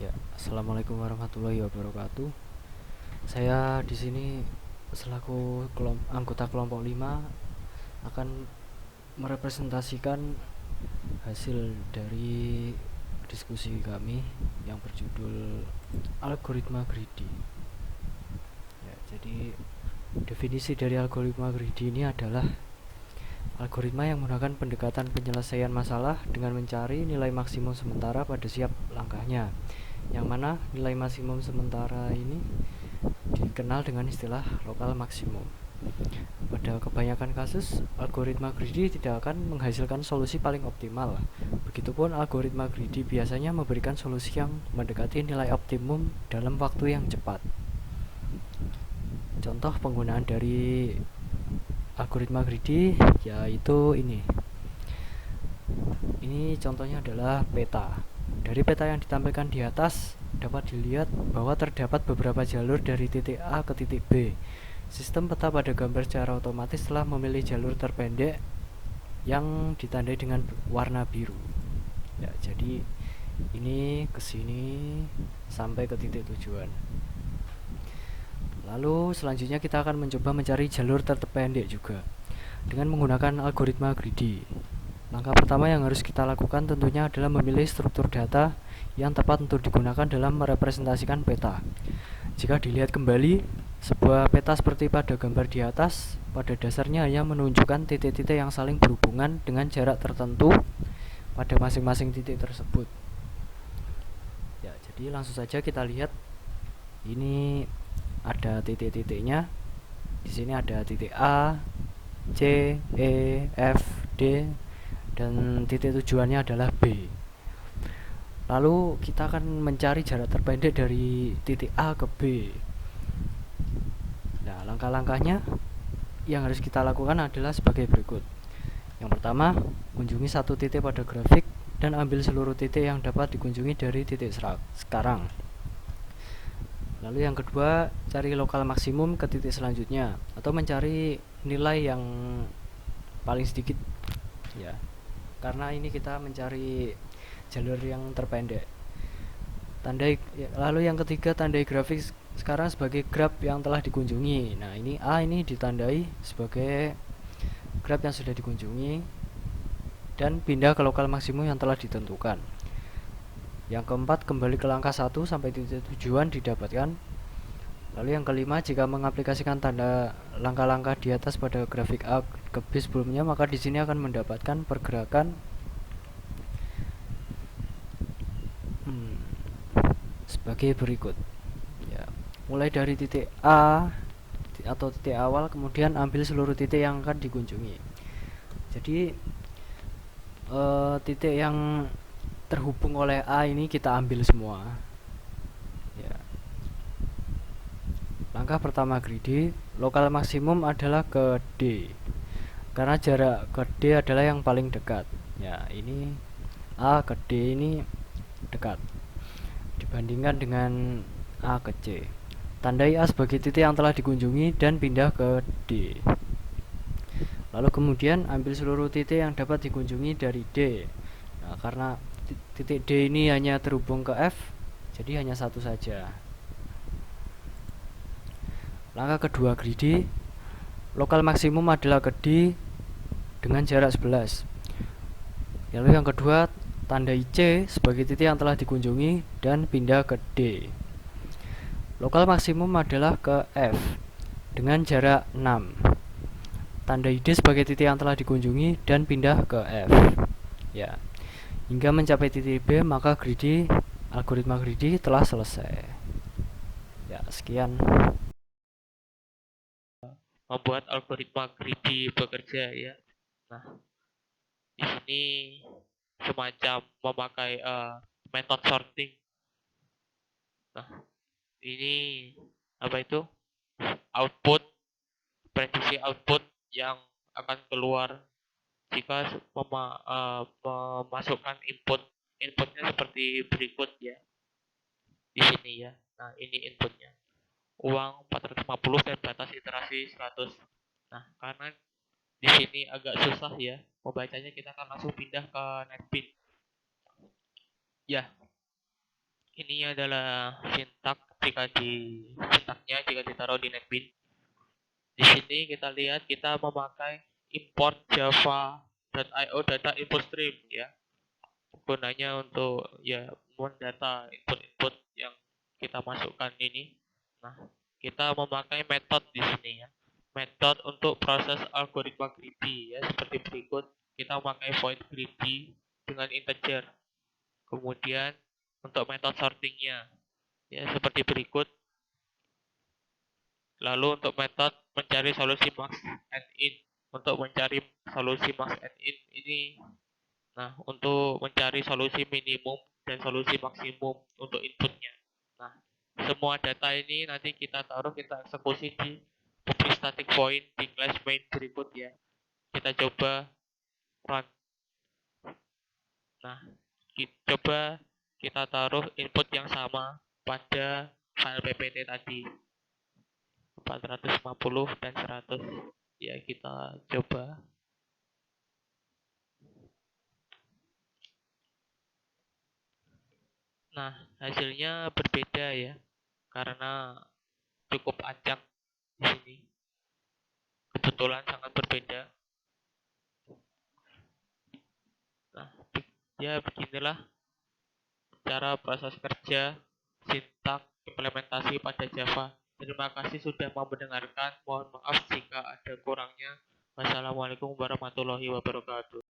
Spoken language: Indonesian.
Ya, assalamualaikum warahmatullahi wabarakatuh. Saya di sini selaku anggota kelompok 5 akan merepresentasikan hasil dari diskusi kami yang berjudul algoritma greedy. Ya, jadi definisi dari algoritma greedy ini adalah algoritma yang menggunakan pendekatan penyelesaian masalah dengan mencari nilai maksimum sementara pada setiap langkahnya. Yang mana nilai maksimum sementara ini dikenal dengan istilah lokal maksimum. Pada kebanyakan kasus, algoritma greedy tidak akan menghasilkan solusi paling optimal. Begitupun algoritma greedy biasanya memberikan solusi yang mendekati nilai optimum dalam waktu yang cepat. Contoh penggunaan dari algoritma greedy yaitu ini. Ini contohnya adalah peta. Dari peta yang ditampilkan di atas dapat dilihat bahwa terdapat beberapa jalur dari titik A ke titik B. Sistem peta pada gambar secara otomatis telah memilih jalur terpendek yang ditandai dengan warna biru. Ya, jadi ini ke sini sampai ke titik tujuan. Lalu selanjutnya kita akan mencoba mencari jalur terpendek juga dengan menggunakan algoritma greedy. Langkah pertama yang harus kita lakukan tentunya adalah memilih struktur data yang tepat untuk digunakan dalam merepresentasikan peta. Jika dilihat kembali, sebuah peta seperti pada gambar di atas, pada dasarnya hanya menunjukkan titik-titik yang saling berhubungan dengan jarak tertentu pada masing-masing titik tersebut. Ya, jadi langsung saja kita lihat. Ini ada titik-titiknya. Di sini ada titik A, C, E, F, D, dan titik tujuannya adalah B. Lalu kita akan mencari jarak terpendek dari titik A ke B. Nah, langkah-langkahnya yang harus kita lakukan adalah sebagai berikut. Yang pertama, kunjungi satu titik pada grafik dan ambil seluruh titik yang dapat dikunjungi dari titik sekarang. Lalu yang kedua, cari lokal maksimum ke titik selanjutnya atau mencari nilai yang paling sedikit ya. Karena ini kita mencari jalur yang terpendek. Lalu yang ketiga, tandai grafik sekarang sebagai graf yang telah dikunjungi. Nah, ini A ini ditandai sebagai graf yang sudah dikunjungi dan pindah ke lokal maksimum yang telah ditentukan. Yang keempat, kembali ke langkah 1 sampai titik tujuan didapatkan. Lalu yang kelima, jika mengaplikasikan tanda langkah-langkah di atas pada grafik A ke B sebelumnya, maka di sini akan mendapatkan pergerakan sebagai berikut. Ya, mulai dari titik A atau titik awal, kemudian ambil seluruh titik yang akan dikunjungi. Jadi titik yang terhubung oleh A ini kita ambil semua. Ya. Langkah pertama greedy, lokal maksimum adalah ke D. Karena jarak ke D adalah yang paling dekat. Ya, ini A ke D ini dekat dibandingkan dengan A ke C. Tandai A sebagai titik yang telah dikunjungi dan pindah ke D. Lalu kemudian ambil seluruh titik yang dapat dikunjungi dari D. Nah, karena titik D ini hanya terhubung ke F, jadi hanya satu saja. Langkah kedua greedy, lokal maksimum adalah ke D dengan jarak 11. Lalu yang kedua, tandai C sebagai titik yang telah dikunjungi dan pindah ke D. Lokal maksimum adalah ke F dengan jarak 6. Tandai D sebagai titik yang telah dikunjungi dan pindah ke F. Ya, hingga mencapai titik B, maka algoritma greedy telah selesai. Ya, sekian. Membuat algoritma greedy bekerja ya. Nah, di sini semacam memakai method sorting. Nah, ini apa itu? Output, prediksi output yang akan keluar jika memasukkan inputnya seperti berikut ya. Di sini ya. Nah, ini inputnya. Uang 450 dan batas iterasi 100. Nah, karena di sini agak susah ya membacanya, kita akan langsung pindah ke NetBeans. Ya, Ini adalah sintak sintaknya jika ditaruh di netbin. Di sini kita lihat kita memakai import java.io data input stream ya. Gunanya untuk ya mendata input-input yang kita masukkan ini. Nah, kita memakai metode di sini ya. Metode untuk proses algoritma greedy ya seperti berikut. Kita memakai void greedy dengan integer. Kemudian untuk metode sortingnya ya seperti berikut. Lalu untuk metode mencari solusi max and in. Untuk mencari solusi max and in ini, nah untuk mencari solusi minimum dan solusi maksimum untuk inputnya. Nah, semua data ini nanti kita eksekusi di public static void di class main berikut ya. Kita coba run. Nah, coba kita taruh input yang sama pada file ppt tadi. 450 dan 100 ya, kita coba. Nah, hasilnya berbeda ya karena cukup acak di sini, kebetulan sangat berbeda. Nah, ya beginilah cara proses kerja sintak implementasi pada Java. Terima kasih sudah mau mendengarkan. Mohon maaf jika ada kurangnya. Wassalamualaikum warahmatullahi wabarakatuh.